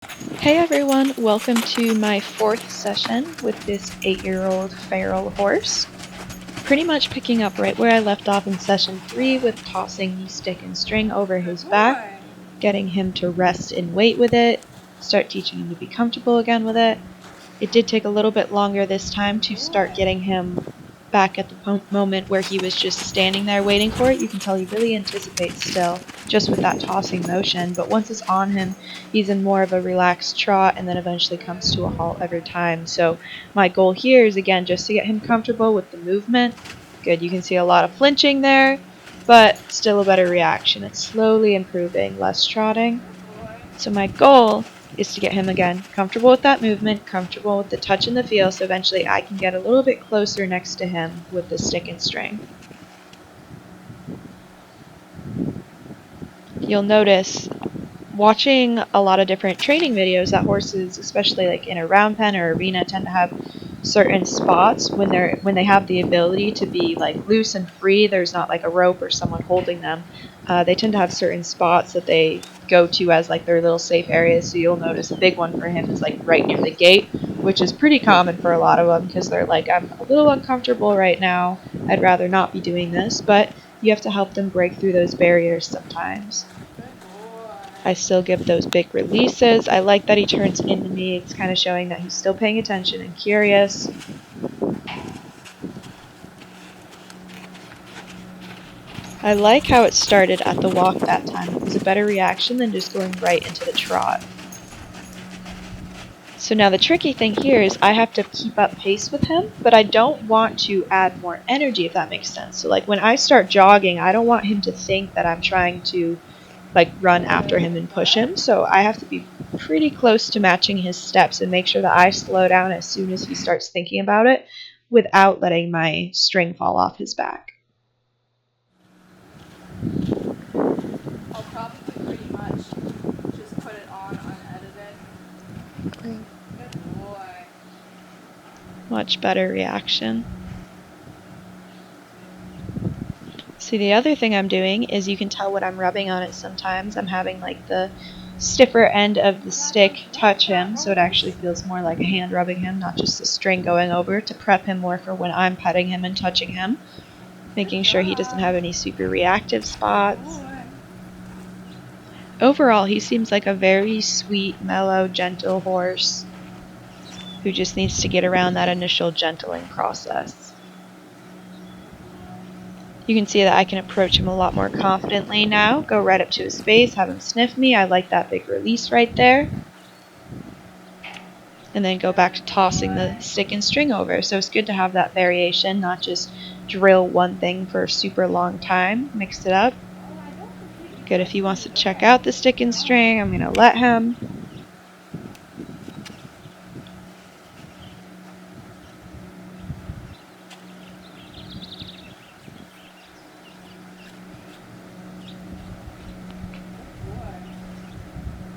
Hey everyone, welcome to my fourth session with this 8-year-old feral horse. Pretty much picking up right where I left off in session 3 with tossing the stick and string over his back, getting him to rest and wait with it, start teaching him to be comfortable again with it. It did take a little bit longer this time to start getting him back at the moment where he was just standing there waiting for it. You can tell he really anticipates still, just with that tossing motion, but once it's on him, he's in more of a relaxed trot and then eventually comes to a halt every time. So my goal here is, again, just to get him comfortable with the movement. Good, you can see a lot of flinching there, but still a better reaction. It's slowly improving, less trotting. So my goal is to get him, again, comfortable with that movement, comfortable with the touch and the feel, so eventually I can get a little bit closer next to him with the stick and string. You'll notice, watching a lot of different training videos, that horses, especially like in a round pen or arena, tend to have certain spots when they have the ability to be like loose and free. There's not like a rope or someone holding them. They tend to have certain spots that they go to as like their little safe areas. So you'll notice a big one for him is like right near the gate, which is pretty common for a lot of them because they're like, I'm a little uncomfortable right now. I'd rather not be doing this, but you have to help them break through those barriers sometimes. I still give those big releases. I like that he turns into me. It's kind of showing that he's still paying attention and curious. I like how it started at the walk that time. It was a better reaction than just going right into the trot. So now the tricky thing here is I have to keep up pace with him, but I don't want to add more energy, if that makes sense. So like when I start jogging, I don't want him to think that I'm trying to like run after him and push him. So I have to be pretty close to matching his steps and make sure that I slow down as soon as he starts thinking about it without letting my string fall off his back. I'll probably pretty much just put it on unedited. Great. Good boy. Much better reaction. See, the other thing I'm doing is you can tell when I'm rubbing on it sometimes. I'm having like the stiffer end of the stick touch him, so it actually feels more like a hand rubbing him, not just the string going over, to prep him more for when I'm petting him and touching him, making sure he doesn't have any super reactive spots. Overall, he seems like a very sweet, mellow, gentle horse who just needs to get around that initial gentling process. You can see that I can approach him a lot more confidently now, go right up to his face, have him sniff me. I like that big release right there. And then go back to tossing the stick and string over. So it's good to have that variation, not just drill one thing for a super long time. Mix it up. Good if he wants to check out the stick and string, I'm going to let him.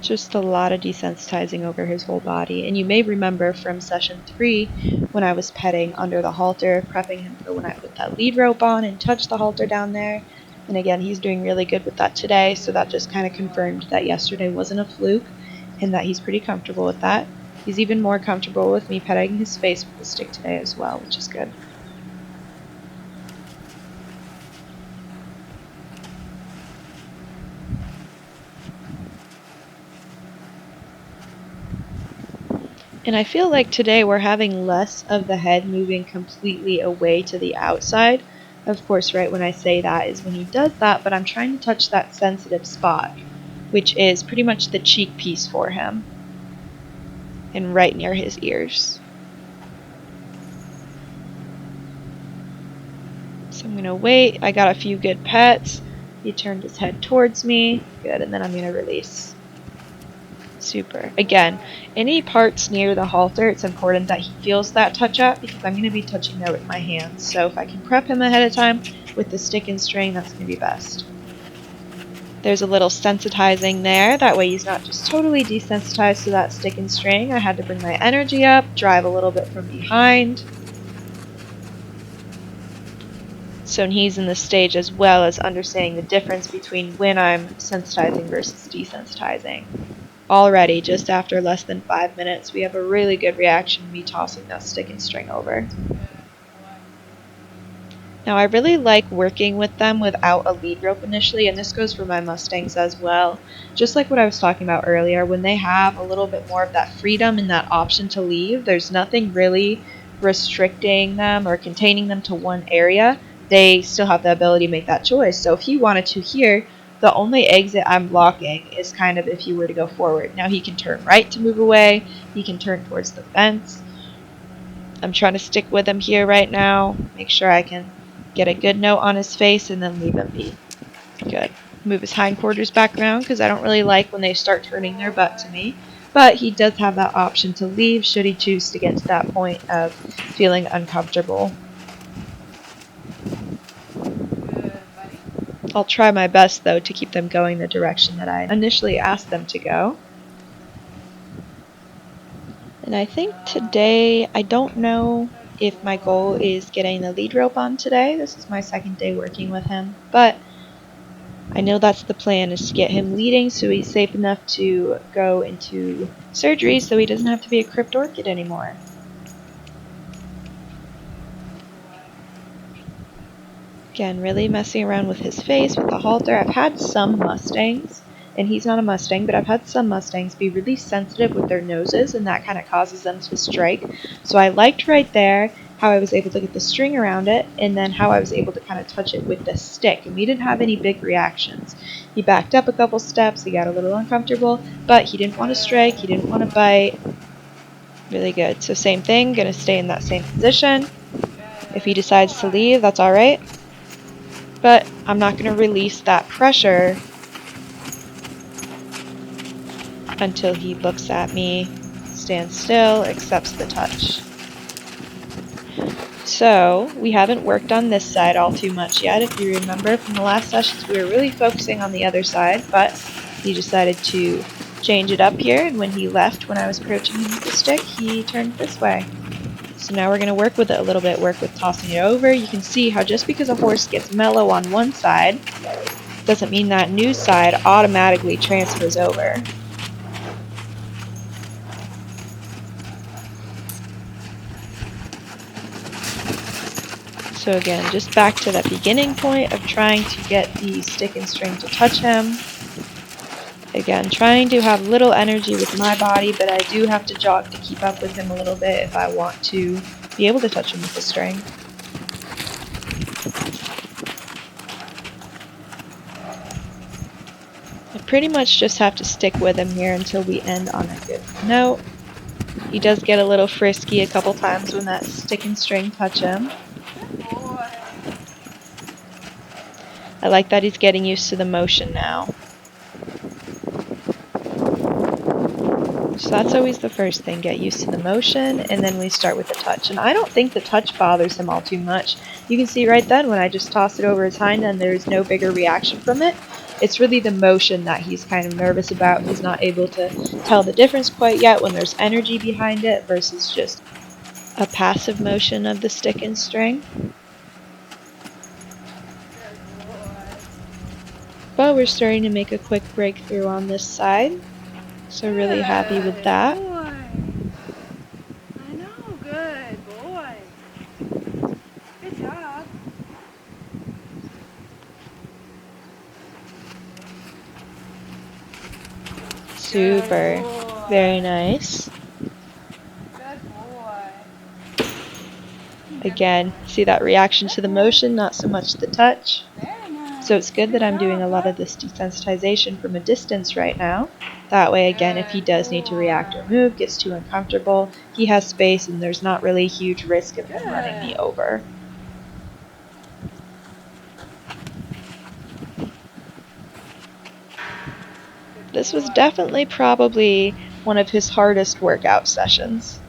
Just a lot of desensitizing over his whole body. And you may remember from session 3 when I was petting under the halter, prepping him for when I put that lead rope on and touched the halter down there. And again, he's doing really good with that today, so that just kind of confirmed that yesterday wasn't a fluke and that he's pretty comfortable with that. He's even more comfortable with me petting his face with the stick today as well, which is good. And I feel like today we're having less of the head moving completely away to the outside. Of course, right when I say that is when he does that, but I'm trying to touch that sensitive spot, which is pretty much the cheek piece for him, and right near his ears. So I'm going to wait. I got a few good pets. He turned his head towards me. Good, and then I'm going to release. Super. Again, any parts near the halter, it's important that he feels that touch up because I'm going to be touching there with my hands. So if I can prep him ahead of time with the stick and string, that's going to be best. There's a little sensitizing there. That way he's not just totally desensitized to that stick and string. I had to bring my energy up, drive a little bit from behind. So he's in the stage as well as understanding the difference between when I'm sensitizing versus desensitizing. already, just after less than 5 minutes, we have a really good reaction to me tossing that stick and string over. Now I really like working with them without a lead rope initially, and this goes for my Mustangs as well. Just like what I was talking about earlier, when they have a little bit more of that freedom and that option to leave, there's nothing really restricting them or containing them to one area. They still have the ability to make that choice. So if he wanted to here, the only exit I'm blocking is kind of if he were to go forward. Now he can turn right to move away, he can turn towards the fence. I'm trying to stick with him here right now, make sure I can get a good note on his face and then leave him be. Good. Move his hindquarters back around because I don't really like when they start turning their butt to me. But he does have that option to leave should he choose to get to that point of feeling uncomfortable. I'll try my best though to keep them going the direction that I initially asked them to go. And I think today, I don't know if my goal is getting the lead rope on today. This is my second day working with him, but I know that's the plan, is to get him leading so he's safe enough to go into surgery so he doesn't have to be a Cryptorchid anymore. Again, really messing around with his face with the halter. I've had some Mustangs, and he's not a Mustang, but I've had some Mustangs be really sensitive with their noses, and that kind of causes them to strike. So I liked right there how I was able to get the string around it, and then how I was able to kind of touch it with the stick, and we didn't have any big reactions. He backed up a couple steps, he got a little uncomfortable, but he didn't want to strike, he didn't want to bite. Really good. So same thing, gonna stay in that same position. If he decides to leave, that's alright. But I'm not going to release that pressure until he looks at me, stands still, accepts the touch. So we haven't worked on this side all too much yet. If you remember from the last sessions, we were really focusing on the other side, but he decided to change it up here, and when he left, when I was approaching him with the stick, he turned this way. So now we're going to work with it a little bit, work with tossing it over. You can see how just because a horse gets mellow on one side, doesn't mean that new side automatically transfers over. So again, just back to that beginning point of trying to get the stick and string to touch him. Again, trying to have little energy with my body, but I do have to jog to keep up with him a little bit if I want to be able to touch him with the string. I pretty much just have to stick with him here until we end on a good note. He does get a little frisky a couple times when that stick and string touch him. I like that he's getting used to the motion now. So that's always the first thing, get used to the motion, and then we start with the touch. And I don't think the touch bothers him all too much. You can see right then when I just toss it over his hind end, there's no bigger reaction from it. It's really the motion that he's kind of nervous about. He's not able to tell the difference quite yet when there's energy behind it versus just a passive motion of the stick and string. But we're starting to make a quick breakthrough on this side. So really happy with that. Boy. I know, good boy. Good job. Super. Very nice. Good boy. Again, see that reaction to the motion, not so much the touch. Very nice. So it's good that I'm doing a lot of this desensitization from a distance right now. That way, again, if he does need to react or move, gets too uncomfortable, he has space and there's not really a huge risk of him running me over. This was definitely probably one of his hardest workout sessions.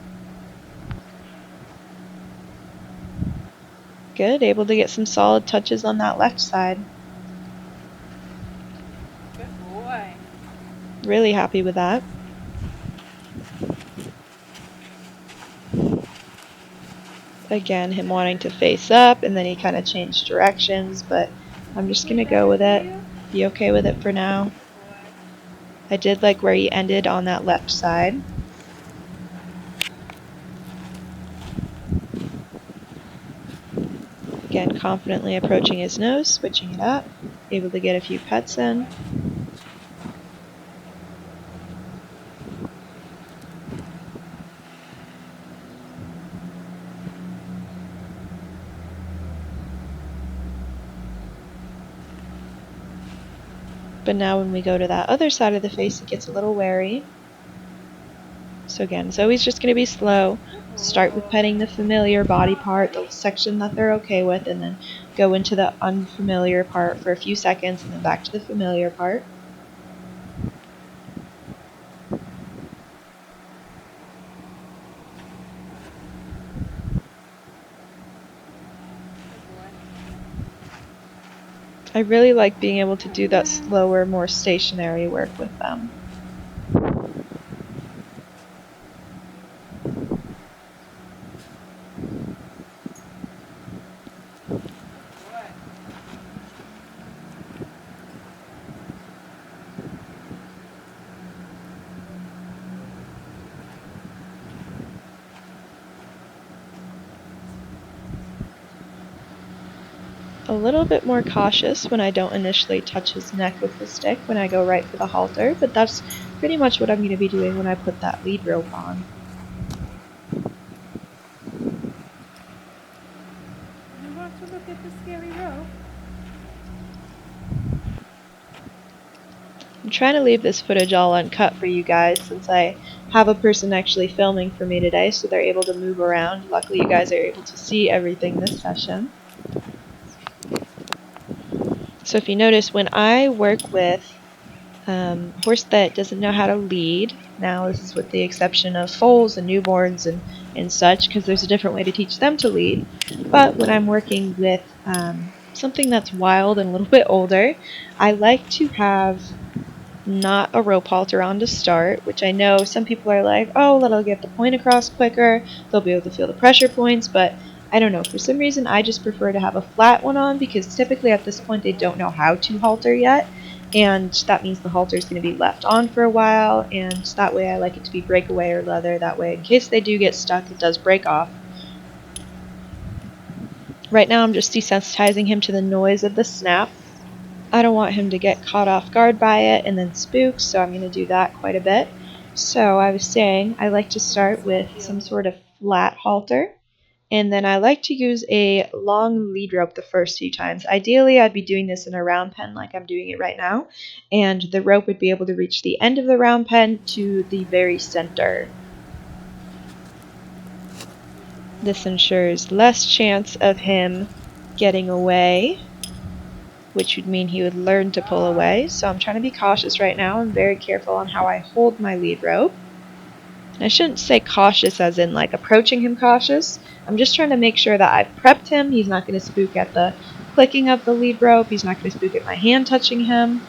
Good, able to get some solid touches on that left side. Good boy. Really happy with that. Again, him wanting to face up, and then he kind of changed directions, but I'm just going to go with it, be okay with it for now. I did like where he ended on that left side. Again, confidently approaching his nose, switching it up, able to get a few pets in. But now when we go to that other side of the face, it gets a little wary. So again, it's always just going to be slow. Start with petting the familiar body part, the section that they're okay with, and then go into the unfamiliar part for a few seconds, and then back to the familiar part. I really like being able to do that slower, more stationary work with them. A little bit more cautious when I don't initially touch his neck with the stick when I go right for the halter, but that's pretty much what I'm going to be doing when I put that lead rope on. You want to look at the scary rope? I'm trying to leave this footage all uncut for you guys since I have a person actually filming for me today, so they're able to move around. Luckily, you guys are able to see everything this session. So if you notice, when I work with a horse that doesn't know how to lead, now this is with the exception of foals and newborns and such, because there's a different way to teach them to lead, but when I'm working with something that's wild and a little bit older, I like to have not a rope halter on to start, which I know some people are like, oh, that'll get the point across quicker, they'll be able to feel the pressure points, but I don't know, for some reason I just prefer to have a flat one on because typically at this point they don't know how to halter yet, and that means the halter is going to be left on for a while, and that way I like it to be breakaway or leather, that way in case they do get stuck it does break off. Right now I'm just desensitizing him to the noise of the snap. I don't want him to get caught off guard by it and then spook, so I'm going to do that quite a bit. So I was saying I like to start with some sort of flat halter, and then I like to use a long lead rope the first few times. Ideally, I'd be doing this in a round pen like I'm doing it right now, and the rope would be able to reach the end of the round pen to the very center. This ensures less chance of him getting away, which would mean he would learn to pull away. So I'm trying to be cautious right now. I'm very careful on how I hold my lead rope. I shouldn't say cautious as in like approaching him cautious. I'm just trying to make sure that I've prepped him. He's not going to spook at the clicking of the lead rope. He's not going to spook at my hand touching him.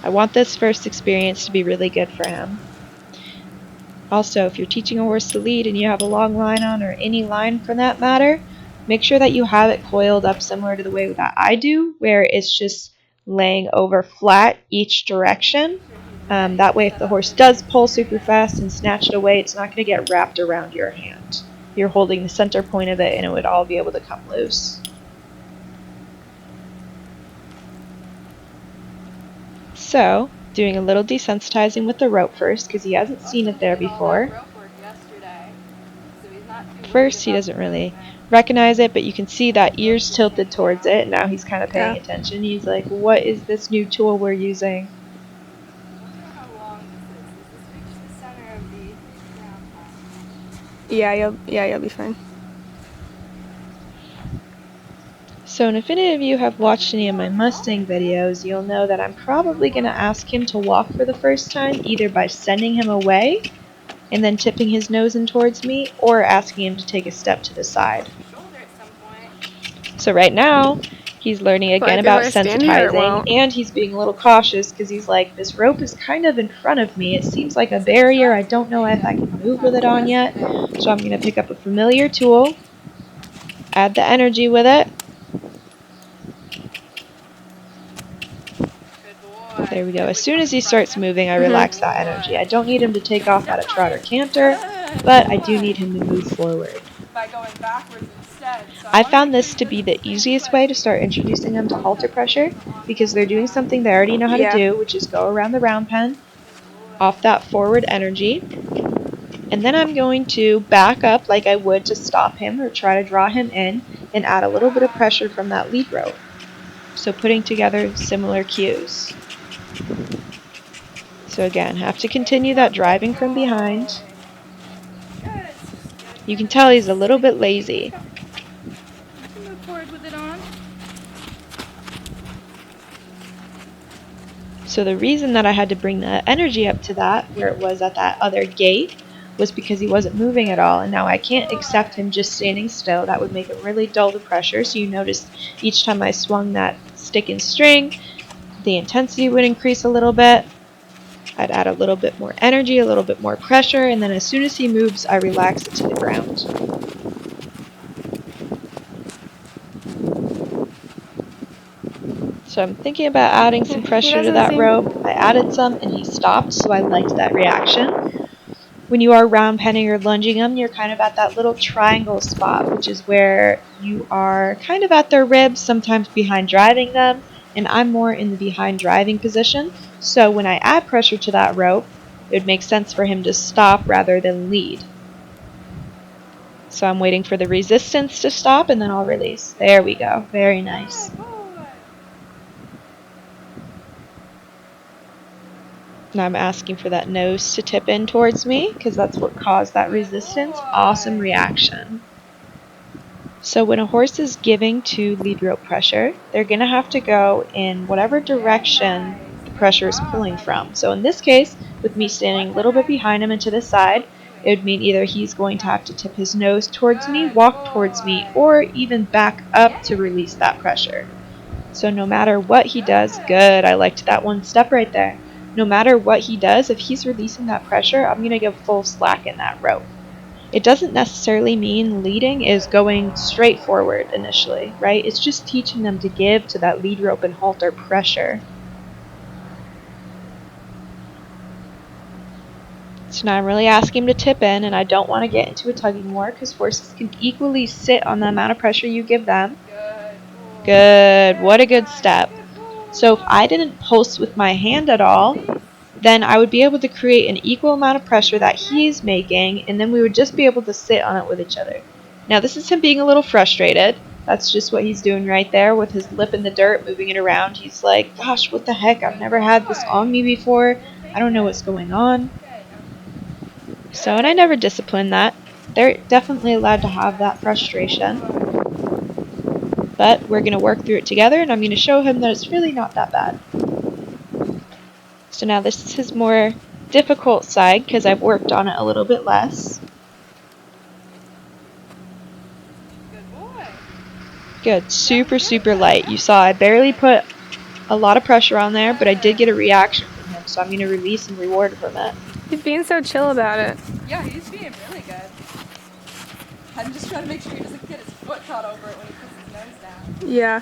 I want this first experience to be really good for him. Also, if you're teaching a horse to lead and you have a long line on, or any line for that matter, make sure that you have it coiled up similar to the way that I do, where it's just laying over flat each direction. That way, if the horse does pull super fast and snatch it away, it's not going to get wrapped around your hand. You're holding the center point of it and it would all be able to come loose. So, doing a little desensitizing with the rope first because he hasn't seen it there before. First, he doesn't really recognize it, but you can see that ears tilted towards it. Now he's kind of paying attention. He's like, what is this new tool we're using? Yeah, you'll be fine. So, and if any of you have watched any of my Mustang videos, you'll know that I'm probably going to ask him to walk for the first time, either by sending him away and then tipping his nose in towards me, or asking him to take a step to the side. So right now, he's learning again about sensitizing, and he's being a little cautious because he's like, this rope is kind of in front of me. It seems like a barrier. I don't know if I can move with it on yet. So I'm going to pick up a familiar tool, add the energy with it, There we go. As soon as he starts moving, I relax that energy. I don't need him to take off at a trot or canter, but I do need him to move forward. By going backwards instead. So I found this to be the easiest way to start introducing them to halter pressure because they're doing something they already know how to do, which is go around the round pen off that forward energy. And then I'm going to back up like I would to stop him or try to draw him in and add a little bit of pressure from that lead rope. So putting together similar cues. So again, have to continue that driving from behind. You can tell he's a little bit lazy. Move forward with it on. So the reason that I had to bring the energy up to that, where it was at that other gate, was because he wasn't moving at all, and now I can't accept him just standing still. That would make it really dull the pressure. So you notice each time I swung that stick and string, the intensity would increase a little bit. I'd add a little bit more energy, a little bit more pressure, and then as soon as he moves, I relax it to the ground. So I'm thinking about adding some pressure to that rope. I added some and he stopped, so I liked that reaction. When you are round penning or lunging them, you're kind of at that little triangle spot, which is where you are kind of at their ribs, sometimes behind driving them, and I'm more in the behind driving position. So when I add pressure to that rope, it would make sense for him to stop rather than lead. So I'm waiting for the resistance to stop and then I'll release. There we go. Very nice. Now I'm asking for that nose to tip in towards me because that's what caused that resistance. Awesome reaction. So when a horse is giving to lead rope pressure, they're going to have to go in whatever direction the pressure is pulling from. So in this case, with me standing a little bit behind him and to the side, it would mean either he's going to have to tip his nose towards me, walk towards me, or even back up to release that pressure. So no matter what he does, good, I liked that one step right there. No matter what he does, if he's releasing that pressure, I'm going to give full slack in that rope. It doesn't necessarily mean leading is going straight forward initially, right? It's just teaching them to give to that lead rope and halter pressure. So now I'm really asking him to tip in, and I don't want to get into a tugging war because horses can equally sit on the amount of pressure you give them. Good. What a good step. So if I didn't pulse with my hand at all, then I would be able to create an equal amount of pressure that he's making, and then we would just be able to sit on it with each other. Now this is him being a little frustrated. That's just what he's doing right there with his lip in the dirt, moving it around. He's like, gosh, what the heck? I've never had this on me before. I don't know what's going on. So, and I never discipline that. They're definitely allowed to have that frustration. But we're going to work through it together, and I'm going to show him that it's really not that bad. So now this is his more difficult side because I've worked on it a little bit less. Good. Super, super light. You saw I barely put a lot of pressure on there, but I did get a reaction from him, so I'm going to release and reward from it. He's being so chill about it. Yeah, he's being really good. I'm just trying to make sure he doesn't get his foot caught over it when he puts his nose down. Yeah.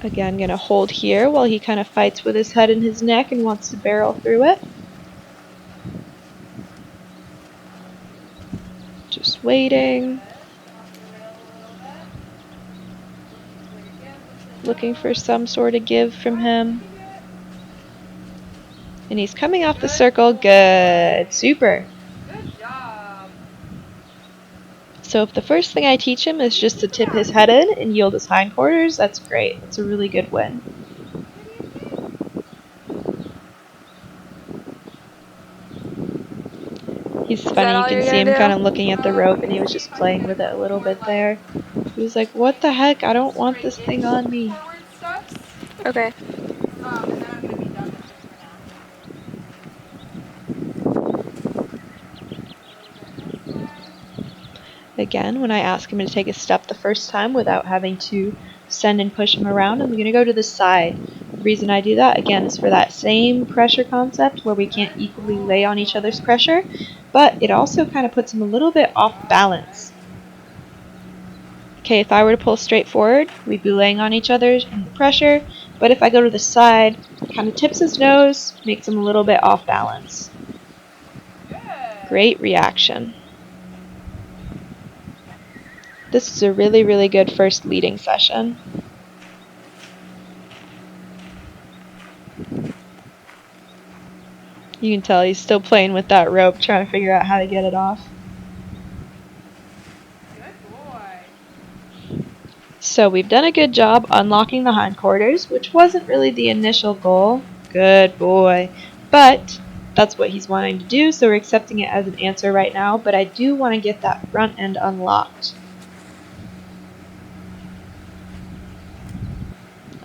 Again, going to hold here while he kind of fights with his head and his neck and wants to barrel through it. Just waiting. Looking for some sort of give from him. And he's coming off the circle. Good. Super. Good job. So if the first thing I teach him is just to tip his head in and yield his hindquarters, that's great. That's a really good win. He's funny. You can see him kind of looking at the rope, and he was just playing with it a little bit there. He was like, what the heck? I don't want this thing on me. Okay. And then I'm going to be done with it for now. Again, when I ask him to take a step the first time without having to send and push him around, I'm going to go to the side. The reason I do that, again, is for that same pressure concept where we can't equally lay on each other's pressure, but it also kind of puts him a little bit off balance. Okay, if I were to pull straight forward, we'd be laying on each other in the pressure, but if I go to the side, kind of tips his nose, makes him a little bit off balance. Good. Great reaction. This is a really, really good first leading session. You can tell he's still playing with that rope, trying to figure out how to get it off. Good boy. So we've done a good job unlocking the hindquarters, which wasn't really the initial goal. Good boy. But that's what he's wanting to do, so we're accepting it as an answer right now, but I do want to get that front end unlocked.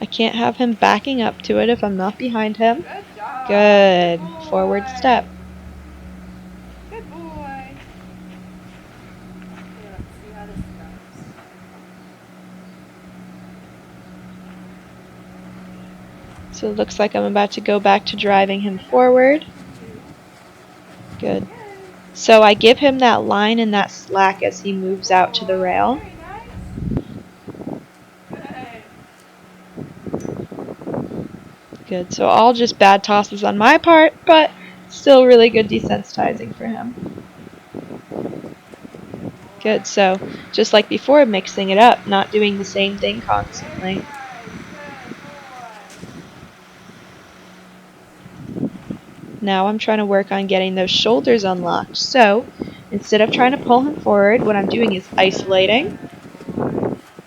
I can't have him backing up to it if I'm not behind him. Good job. Good. Boy. Forward step. Good boy. Okay, let's see how this goes. So it looks like I'm about to go back to driving him forward. Good. So I give him that line and that slack as he moves out to the rail. Very nice. Good. Good. So all just bad tosses on my part, but still really good desensitizing for him. Good. So just like before, mixing it up, not doing the same thing constantly. Very nice. Good boy. Now I'm trying to work on getting those shoulders unlocked. So instead of trying to pull him forward, what I'm doing is isolating.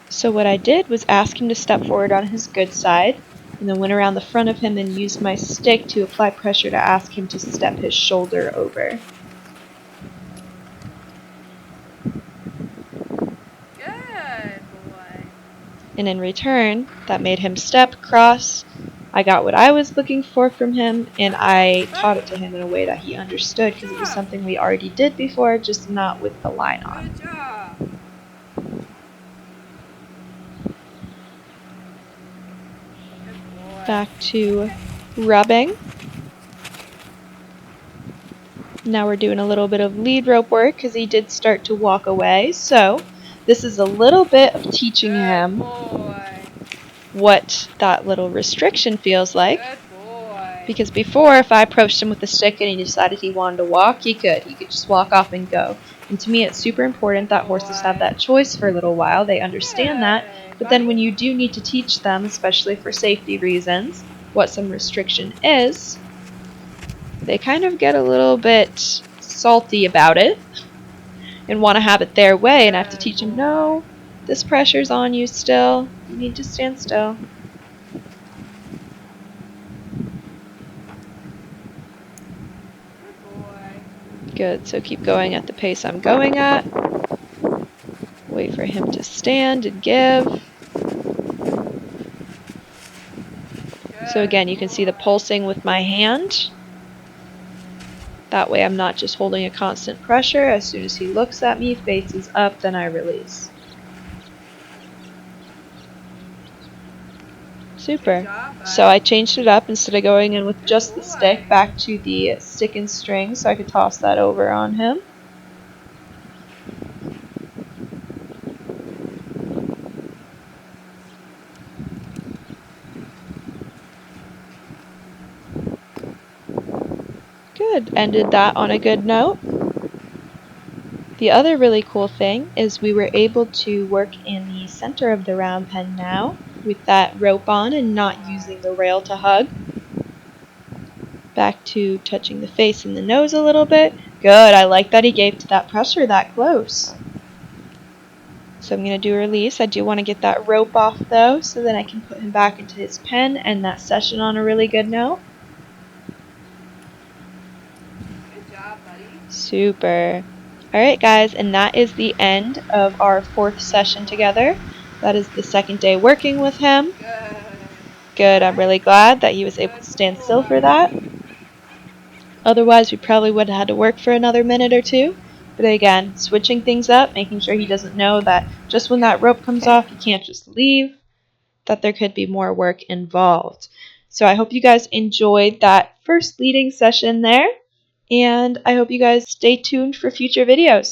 So what I did was ask him to step forward on his good side, and then went around the front of him and used my stick to apply pressure to ask him to step his shoulder over. Good boy. And in return, that made him step, cross. I got what I was looking for from him, and I taught it to him in a way that he understood, because it was something we already did before, just not with the line on. Good job. Good boy. Back to rubbing. Now we're doing a little bit of lead rope work because he did start to walk away. So this is a little bit of teaching him what that little restriction feels like. Good boy. Because before, if I approached him with a stick and he decided he wanted to walk, he could. He could just walk off and go. And to me, it's super important that horses have that choice for a little while. They understand that. But then when you do need to teach them, especially for safety reasons, what some restriction is, they kind of get a little bit salty about it and want to have it their way, and I have to teach them, no, this pressure's on you still. You need to stand still. Good boy. Good, so keep going at the pace I'm going at. Wait for him to stand and give. So again, you can see the pulsing with my hand. That way I'm not just holding a constant pressure. As soon as he looks at me, faces up, then I release. Super. So I changed it up, instead of going in with just the stick, back to the stick and string so I could toss that over on him. Good. Ended that on a good note. The other really cool thing is we were able to work in the center of the round pen now with that rope on and not using the rail to hug. Back to touching the face and the nose a little bit. Good. I like that he gave to that pressure that close. So I'm going to do a release. I do want to get that rope off though, so then I can put him back into his pen and that session on a really good note. Good job, buddy. Super. Alright guys, and that is the end of our 4th session together. That is the 2nd day working with him. Good. Good, I'm really glad that he was able to stand still for that. Otherwise, we probably would have had to work for another minute or two. But again, switching things up, making sure he doesn't know that just when that rope comes off, you can't just leave, that there could be more work involved. So I hope you guys enjoyed that first leading session there, and I hope you guys stay tuned for future videos.